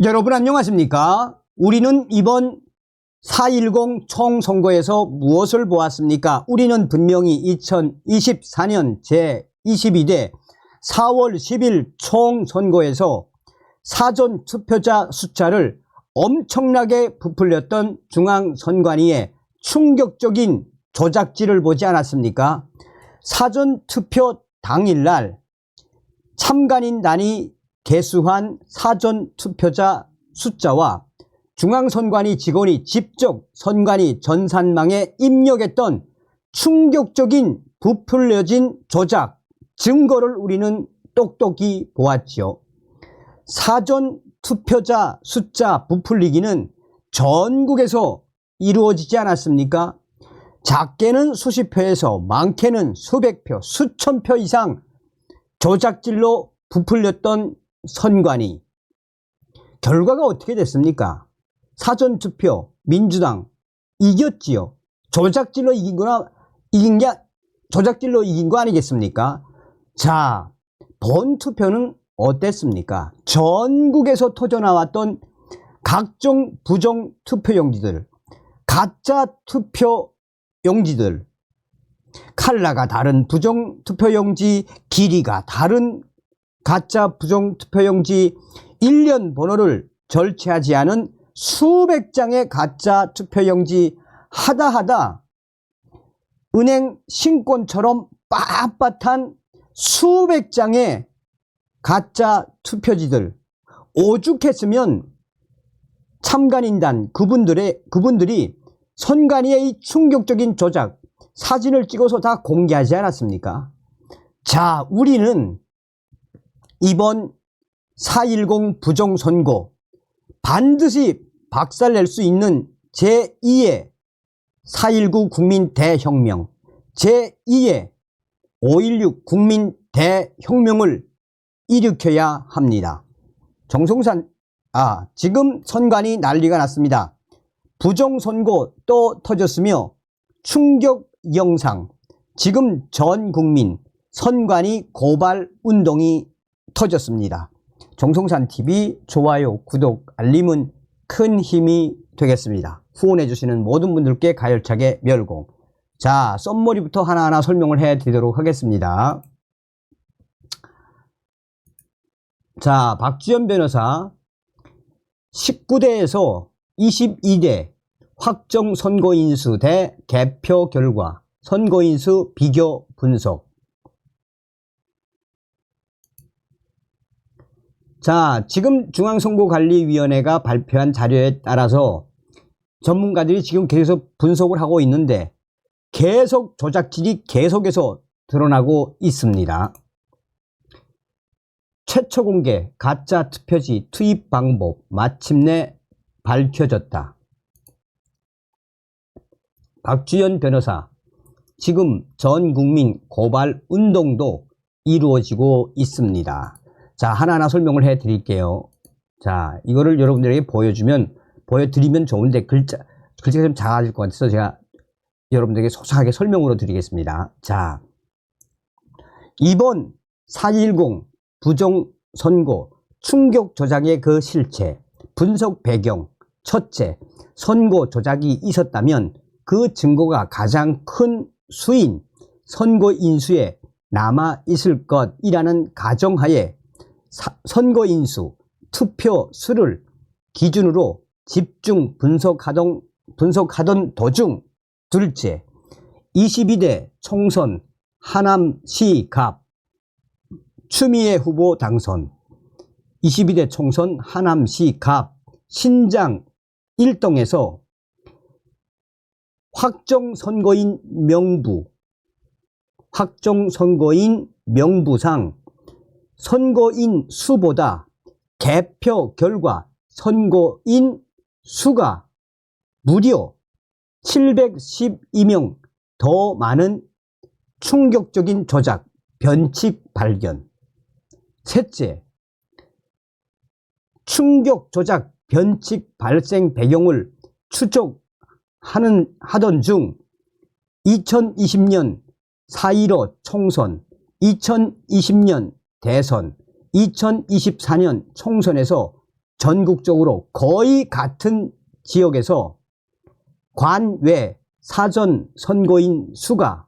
여러분 안녕하십니까? 우리는 이번 4.10 총선거에서 무엇을 보았습니까? 우리는 분명히 2024년 제22대 4월 10일 총선거에서 사전투표자 숫자를 엄청나게 부풀렸던 중앙선관위의 충격적인 조작질을 보지 않았습니까? 사전투표 당일날 참관인단이 개수한 사전투표자 숫자와 중앙선관위 직원이 직접 선관위 전산망에 입력했던 충격적인 부풀려진 조작 증거를 우리는 똑똑히 보았지요. 사전투표자 숫자 부풀리기는 전국에서 이루어지지 않았습니까? 작게는 수십 표에서 많게는 수백 표, 수천 표 이상 조작질로 부풀렸던 선관위. 결과가 어떻게 됐습니까? 사전투표 민주당 이겼지요. 조작질로 이긴 거 아니겠습니까? 자, 본투표는 어땠습니까? 전국에서 터져나왔던 각종 부정 투표용지들, 가짜 투표용지들, 컬러가 다른 부정 투표용지, 길이가 다른 가짜 부정 투표용지, 일련 번호를 절취하지 않은 수백 장의 가짜 투표용지, 하다하다 은행 신권처럼 빳빳한 수백 장의 가짜 투표지들, 오죽했으면 참관인단 그분들이 선관위의 이 충격적인 조작 사진을 찍어서 다 공개하지 않았습니까? 자, 우리는 이번 4.10 부정선거 반드시 박살낼 수 있는 제2의 4.19 국민대혁명, 제2의 5.16 국민대혁명을 일으켜야 합니다. 지금 선관위 난리가 났습니다. 부정선거 또 터졌으며 충격 영상, 지금 전 국민 선관위 고발 운동이 터졌습니다. 정성산TV 좋아요, 구독, 알림은 큰 힘이 되겠습니다. 후원해주시는 모든 분들께 가열차게 멸공. 자, 썸머리부터 하나하나 설명을 해드리도록 하겠습니다. 자, 박지원 변호사 19대에서 22대 확정선거인수 대 개표 결과 선거인수 비교 분석. 자, 지금 중앙선거관리위원회가 발표한 자료에 따라서 전문가들이 지금 계속 분석을 하고 있는데 계속 조작질이 계속해서 드러나고 있습니다. 최초 공개 가짜 투표지 투입 방법 마침내 밝혀졌다. 박주연 변호사, 지금 전 국민 고발 운동도 이루어지고 있습니다. 자, 하나하나 설명을 해 드릴게요. 자, 이거를 여러분들에게 보여드리면 좋은데 글자가 좀 작아질 것 같아서 제가 여러분들에게 소소하게 설명으로 드리겠습니다. 자, 이번 4.10 부정선거 충격 조작의 그 실체, 분석 배경. 첫째, 선거 조작이 있었다면 그 증거가 가장 큰 수인 선거인수에 남아있을 것이라는 가정하에 선거인수, 투표수를 기준으로 집중 분석하던 도중, 둘째, 22대 총선 하남시갑 추미애 후보 당선, 22대 총선 하남시갑 신장 1동에서 확정선거인 명부상 선거인 수보다 개표 결과 선거인 수가 무려 712명 더 많은 충격적인 조작, 변칙 발견. 셋째, 충격 조작, 변칙 발생 배경을 추적하던 중 2020년 4.15 총선, 2020년 대선, 2024년 총선에서 전국적으로 거의 같은 지역에서 관외 사전 선거인 수가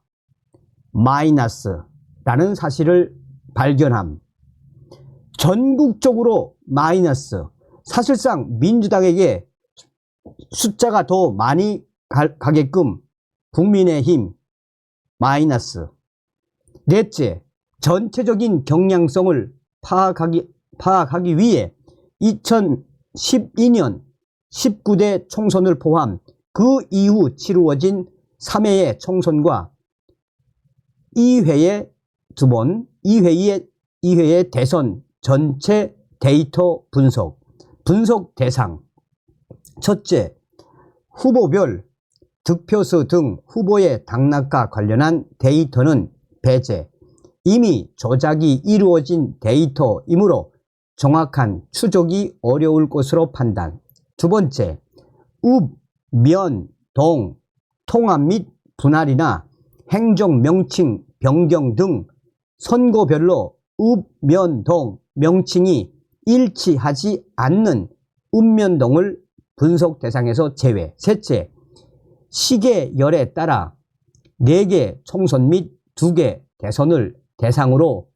마이너스라는 사실을 발견함. 전국적으로 마이너스. 사실상 민주당에게 숫자가 더 많이 가게끔 국민의힘 마이너스. 넷째, 전체적인 경향성을 파악하기 위해 2012년 19대 총선을 포함 그 이후 치루어진 3회의 총선과 2회의 2회의 대선 전체 데이터 분석 대상. 첫째, 후보별 득표수 등 후보의 당락과 관련한 데이터는 배제. 이미 조작이 이루어진 데이터이므로 정확한 추적이 어려울 것으로 판단. 두 번째, 읍, 면, 동, 통합 및 분할이나 행정 명칭 변경 등 선거별로 읍, 면, 동 명칭이 일치하지 않는 읍면동을 분석 대상에서 제외. 셋째, 시계열에 따라 4개 총선 및 2개 대선을 대상으로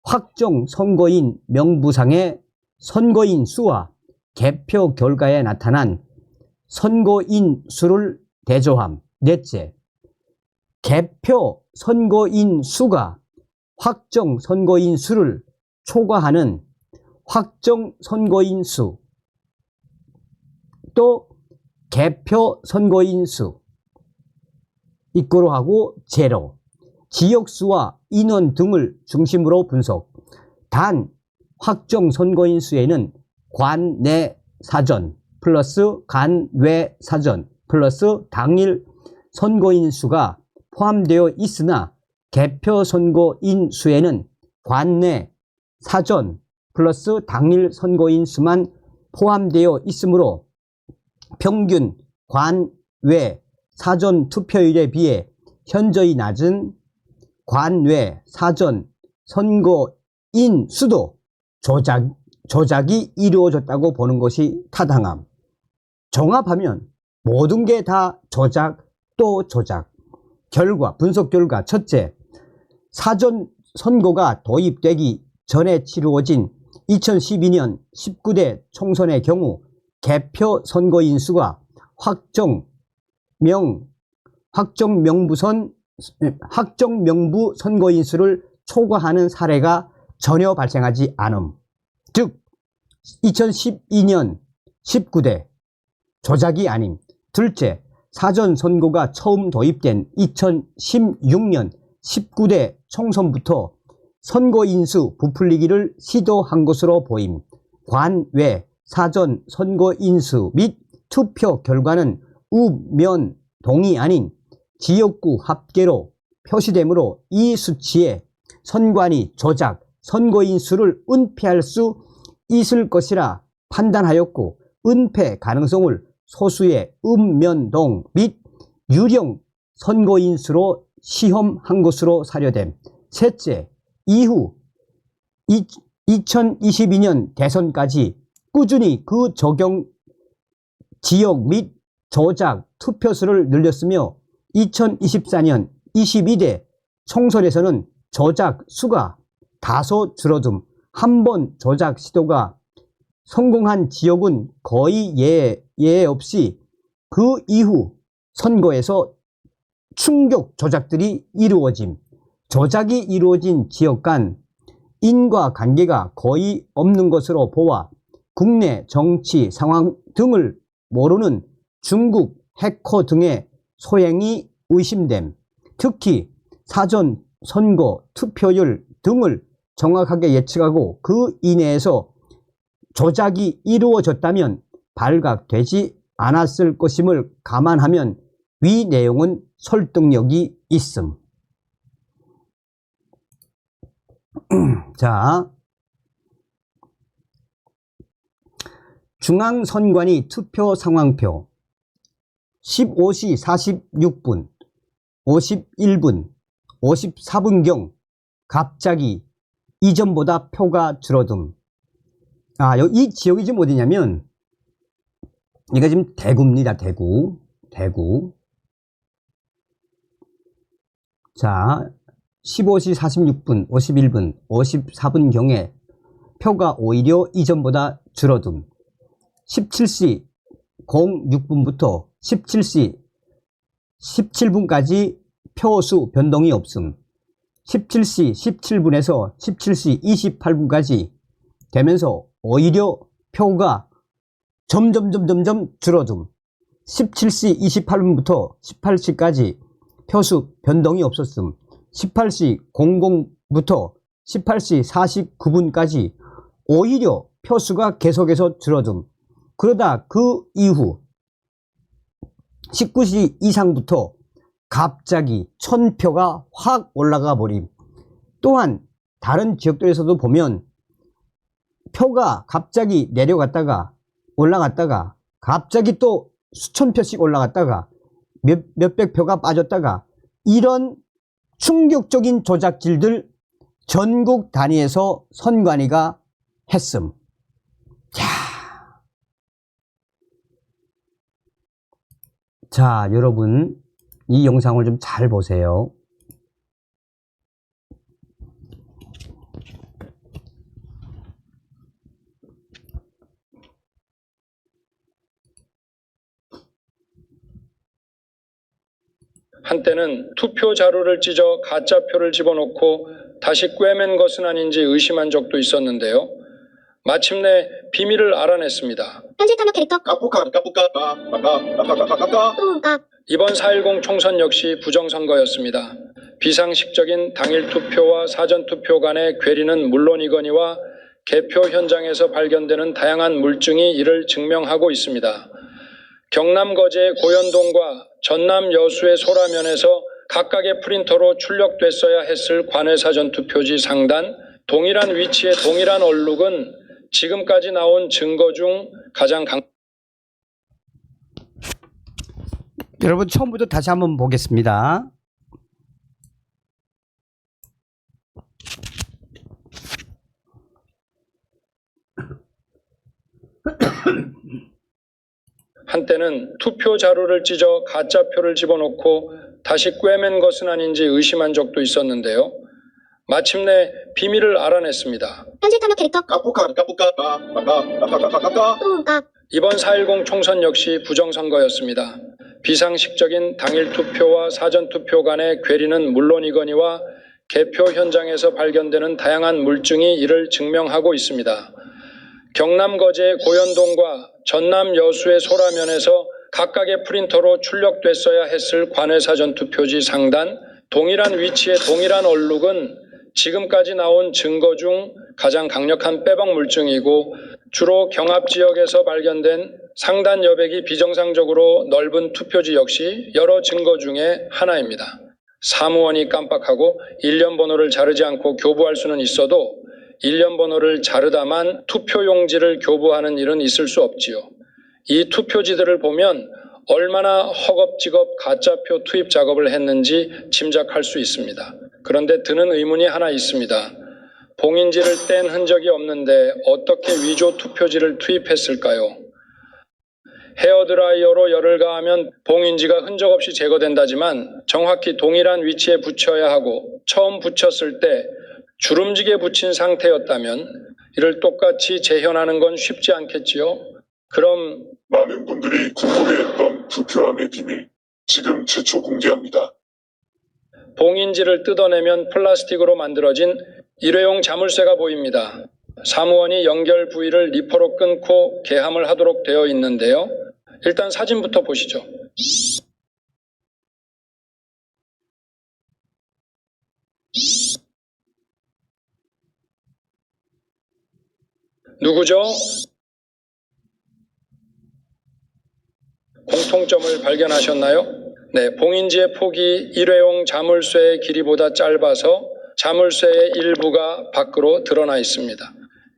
확정 선거인 명부상의 선거인 수와 개표 결과에 나타난 선거인 수를 대조함. 넷째, 개표 선거인 수가 확정 선거인 수를 초과하는 확정 선거인 수, 또 개표 선거인 수 이꼬로하고 제로, 지역수와 인원 등을 중심으로 분석. 단 확정 선거인 수에는 관내 사전 플러스 관외 사전 플러스 당일 선거인 수가 포함되어 있으나 개표 선거인 수에는 관내 사전 플러스 당일 선거인 수만 포함되어 있으므로 평균 관외 사전 투표율에 비해 현저히 낮은 관외 사전 선거인 수도 조작이 이루어졌다고 보는 것이 타당함. 종합하면 모든 게 다 조작 또 조작. 분석 결과. 첫째, 사전 선거가 도입되기 전에 치루어진 2012년 19대 총선의 경우 개표 선거인 수가 확정 명부 선거인 수를 초과하는 사례가 전혀 발생하지 않음. 즉 2012년 19대 조작이 아님. 둘째, 사전 선거가 처음 도입된 2016년 19대 총선부터 선거인수 부풀리기를 시도한 것으로 보임. 관외 사전 선거인수 및 투표 결과는 읍, 면, 동이 아닌 지역구 합계로 표시되므로 이 수치에 선관위 조작 선거인수를 은폐할 수 있을 것이라 판단하였고, 은폐 가능성을 소수의 읍, 면, 동 및 유령 선거인수로 시험한 것으로 사료됨. 셋째, 이후 2022년 대선까지 꾸준히 그 적용 지역 및 조작 투표수를 늘렸으며 2024년 22대 총선에서는 조작 수가 다소 줄어듦. 한 번 조작 시도가 성공한 지역은 거의 예외 없이 그 이후 선거에서 충격 조작들이 이루어짐. 조작이 이루어진 지역 간 인과관계가 거의 없는 것으로 보아 국내 정치 상황 등을 모르는 중국 해커 등의 소행이 의심됨. 특히 사전 선거 투표율 등을 정확하게 예측하고 그 이내에서 조작이 이루어졌다면 발각되지 않았을 것임을 감안하면 위 내용은 설득력이 있음. 자, 중앙선관위 투표 상황표 15시 46분, 51분, 54분경 갑자기 이전보다 표가 줄어듦. 이 지역이 지금 어디냐면, 이거 지금 대구입니다. 대구. 자, 15시 46분, 51분, 54분경에 표가 오히려 이전보다 줄어듦. 17시 06분부터 17시 17분까지 표수 변동이 없음. 17시 17분에서 17시 28분까지 되면서 오히려 표가 점점 줄어듦. 17시 28분부터 18시까지 표수 변동이 없었음. 18시 00부터 18시 49분까지 오히려 표수가 계속해서 줄어듦. 그러다 그 이후 19시 이상부터 갑자기 1000표가 확 올라가 버림. 또한 다른 지역들에서도 보면 표가 갑자기 내려갔다가 올라갔다가 갑자기 또 수천 표씩 올라갔다가 몇백 표가 빠졌다가 이런 충격적인 조작질들 전국 단위에서 선관위가 했음. 자, 여러분 이 영상을 좀 잘 보세요. 한때는 투표 자료를 찢어 가짜표를 집어넣고 다시 꿰맨 것은 아닌지 의심한 적도 있었는데요. 마침내 비밀을 알아냈습니다. 현실 탐욕 캐릭터 이번 4.10 총선 역시 부정선거였습니다. 비상식적인 당일 투표와 사전투표 간의 괴리는 물론이거니와 개표 현장에서 발견되는 다양한 물증이 이를 증명하고 있습니다. 경남 거제의 고현동과 전남 여수의 소라면에서 각각의 프린터로 출력됐어야 했을 관외 사전투표지 상단, 동일한 위치의 동일한 얼룩은 지금까지 나온 증거 중 가장 여러분 처음부터 다시 한번 보겠습니다. 한때는 투표 자료를 찢어 가짜표를 집어넣고 다시 꿰맨 것은 아닌지 의심한 적도 있었는데요. 마침내 비밀을 알아냈습니다. 현실 탐욕 캐릭터 이번 4.10 총선 역시 부정선거였습니다. 비상식적인 당일 투표와 사전투표 간의 괴리는 물론이거니와 개표 현장에서 발견되는 다양한 물증이 이를 증명하고 있습니다. 경남 거제의 고현동과 전남 여수의 소라면에서 각각의 프린터로 출력됐어야 했을 관외 사전투표지 상단, 동일한 위치의 동일한 얼룩은 지금까지 나온 증거 중 가장 강력한 빼박 물증이고 주로 경합지역에서 발견된 상단 여백이 비정상적으로 넓은 투표지 역시 여러 증거 중에 하나입니다. 사무원이 깜빡하고 일련 번호를 자르지 않고 교부할 수는 있어도 일련 번호를 자르다만 투표용지를 교부하는 일은 있을 수 없지요. 이 투표지들을 보면 얼마나 허겁지겁 가짜표 투입 작업을 했는지 짐작할 수 있습니다. 그런데 드는 의문이 하나 있습니다. 봉인지를 뗀 흔적이 없는데 어떻게 위조 투표지를 투입했을까요? 헤어드라이어로 열을 가하면 봉인지가 흔적 없이 제거된다지만 정확히 동일한 위치에 붙여야 하고 처음 붙였을 때 주름지게 붙인 상태였다면 이를 똑같이 재현하는 건 쉽지 않겠지요? 그럼 많은 분들이 궁금해했던 투표함의 비밀, 지금 최초 공개합니다. 봉인지를 뜯어내면 플라스틱으로 만들어진 일회용 자물쇠가 보입니다. 사무원이 연결 부위를 리퍼로 끊고 개함을 하도록 되어 있는데요. 일단 사진부터 보시죠. 누구죠? 공통점을 발견하셨나요? 네, 봉인지의 폭이 일회용 자물쇠의 길이보다 짧아서 자물쇠의 일부가 밖으로 드러나 있습니다.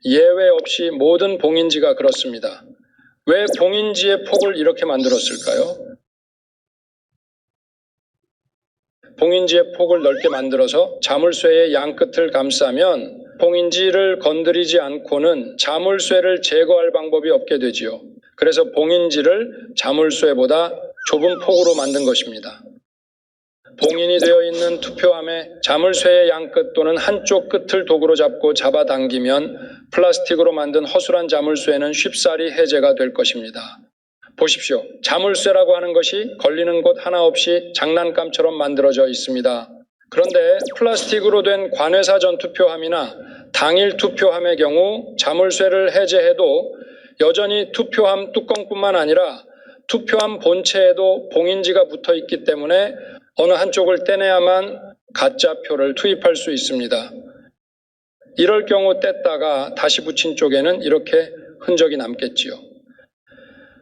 예외 없이 모든 봉인지가 그렇습니다. 왜 봉인지의 폭을 이렇게 만들었을까요? 봉인지의 폭을 넓게 만들어서 자물쇠의 양끝을 감싸면 봉인지를 건드리지 않고는 자물쇠를 제거할 방법이 없게 되지요. 그래서 봉인지를 자물쇠보다 좁은 폭으로 만든 것입니다. 봉인이 되어 있는 투표함에 자물쇠의 양끝 또는 한쪽 끝을 도구로 잡고 잡아당기면 플라스틱으로 만든 허술한 자물쇠는 쉽사리 해제가 될 것입니다. 보십시오. 자물쇠라고 하는 것이 걸리는 곳 하나 없이 장난감처럼 만들어져 있습니다. 그런데 플라스틱으로 된 관외사전 투표함이나 당일 투표함의 경우 자물쇠를 해제해도 여전히 투표함 뚜껑뿐만 아니라 투표함 본체에도 봉인지가 붙어 있기 때문에 어느 한쪽을 떼내야만 가짜표를 투입할 수 있습니다. 이럴 경우 뗐다가 다시 붙인 쪽에는 이렇게 흔적이 남겠지요.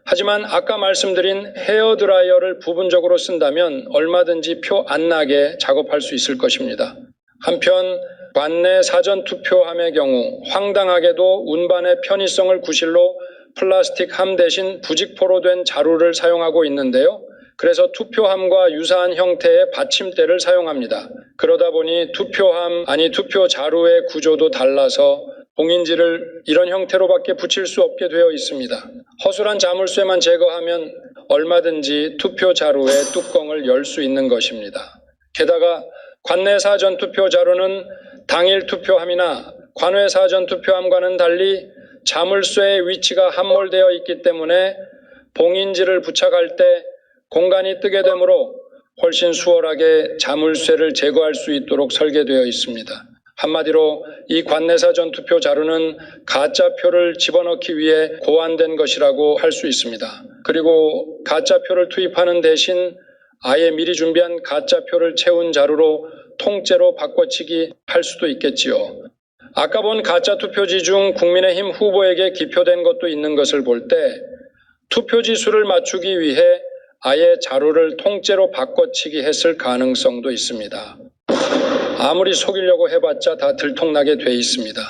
하지만 아까 말씀드린 헤어드라이어를 부분적으로 쓴다면 얼마든지 표 안 나게 작업할 수 있을 것입니다. 한편 관내 사전투표함의 경우 황당하게도 운반의 편의성을 구실로 플라스틱 함 대신 부직포로 된 자루를 사용하고 있는데요. 그래서 투표함과 유사한 형태의 받침대를 사용합니다. 그러다 보니 투표 자루의 구조도 달라서 봉인지를 이런 형태로밖에 붙일 수 없게 되어 있습니다. 허술한 자물쇠만 제거하면 얼마든지 투표 자루의 뚜껑을 열 수 있는 것입니다. 게다가 관내 사전 투표 자루는 당일 투표함이나 관외 사전 투표함과는 달리 자물쇠의 위치가 함몰되어 있기 때문에 봉인지를 부착할 때 공간이 뜨게 되므로 훨씬 수월하게 자물쇠를 제거할 수 있도록 설계되어 있습니다. 한마디로 이 관내사전 투표 자루는 가짜표를 집어넣기 위해 고안된 것이라고 할 수 있습니다. 그리고 가짜표를 투입하는 대신 아예 미리 준비한 가짜표를 채운 자루로 통째로 바꿔치기 할 수도 있겠지요. 아까 본 가짜 투표지 중 국민의힘 후보에게 기표된 것도 있는 것을 볼 때 투표지 수를 맞추기 위해 아예 자루를 통째로 바꿔치기 했을 가능성도 있습니다. 아무리 속이려고 해봤자 다 들통나게 돼 있습니다.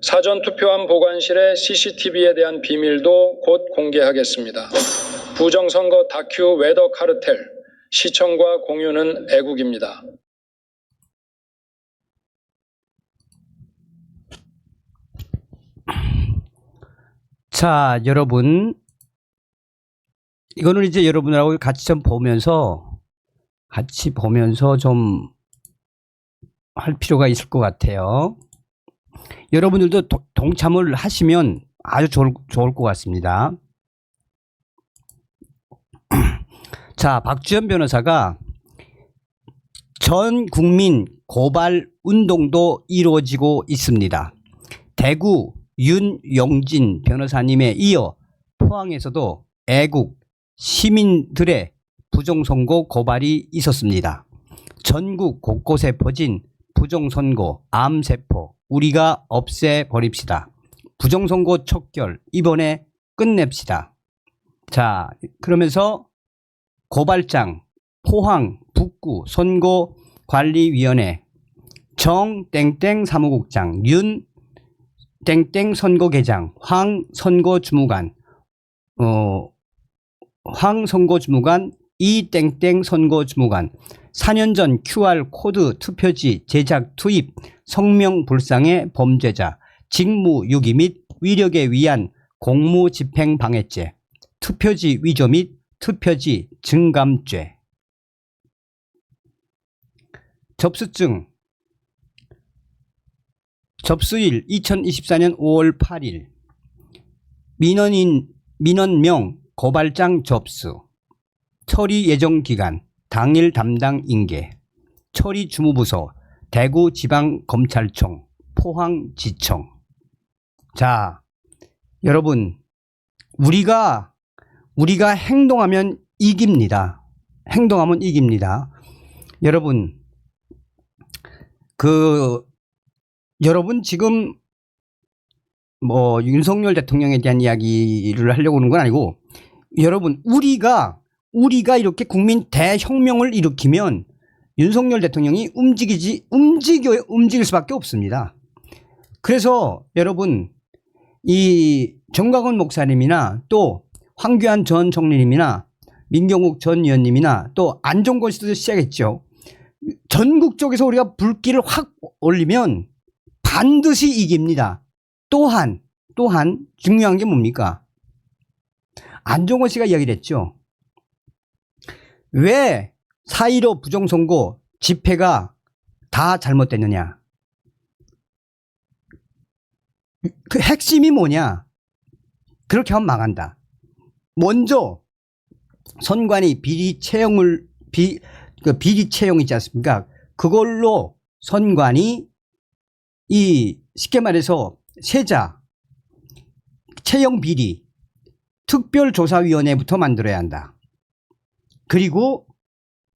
사전투표함 보관실의 CCTV에 대한 비밀도 곧 공개하겠습니다. 부정선거 다큐 웨더 카르텔, 시청과 공유는 애국입니다. 자, 여러분. 이거는 이제 여러분들하고 같이 보면서 좀 할 필요가 있을 것 같아요. 여러분들도 동참을 하시면 아주 좋을 것 같습니다. 자, 박주현 변호사가 전 국민 고발 운동도 이루어지고 있습니다. 대구 윤용진 변호사님에 이어 포항에서도 애국 시민들의 부정선거 고발이 있었습니다. 전국 곳곳에 퍼진 부정선거 암세포 우리가 없애버립시다. 부정선거 촉결 이번에 끝냅시다. 자, 그러면서 고발장 포항 북구 선거관리위원회 정땡땡 사무국장 윤땡땡 선거계장 황선거주무관 황선거주무관 이땡땡 선거주무관 4년 전 QR코드 투표지 제작 투입 성명 불상의 범죄자 직무유기 및 위력에 의한 공무집행 방해죄 투표지 위조 및 투표지 증감죄 접수증 접수일 2024년 5월 8일 민원명 고발장 접수 처리 예정 기간 당일 담당 인계 처리 주무부서 대구지방검찰청 포항지청. 자, 여러분 우리가 행동하면 이깁니다. 행동하면 이깁니다. 여러분 여러분 지금 뭐 윤석열 대통령에 대한 이야기를 하려고 하는 건 아니고 여러분 우리가 이렇게 국민 대혁명을 일으키면 윤석열 대통령이 움직일 수밖에 없습니다. 그래서 여러분 이 정광훈 목사님이나 또 황교안 전 총리님이나 민경욱 전 의원님이나 또 안종권 씨도 시작했죠. 전국적에서 우리가 불길을 확 올리면 반드시 이깁니다. 또한 중요한 게 뭡니까? 안종원 씨가 이야기를 했죠. 왜 4.15 부정선거 집회가 다 잘못됐느냐? 그 핵심이 뭐냐? 그렇게 하면 망한다. 먼저 선관위 비리 채용 있지 않습니까? 그걸로 선관위 쉽게 말해서 세자 채용 비리 특별조사위원회부터 만들어야 한다. 그리고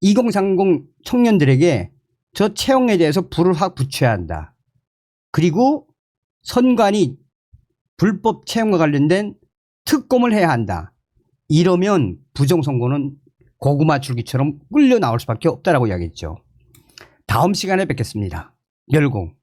2030 청년들에게 저 채용에 대해서 불을 확 붙여야 한다. 그리고 선관위 불법 채용과 관련된 특검을 해야 한다. 이러면 부정선거는 고구마 줄기처럼 끌려 나올 수밖에 없다라고 이야기했죠. 다음 시간에 뵙겠습니다. 열공.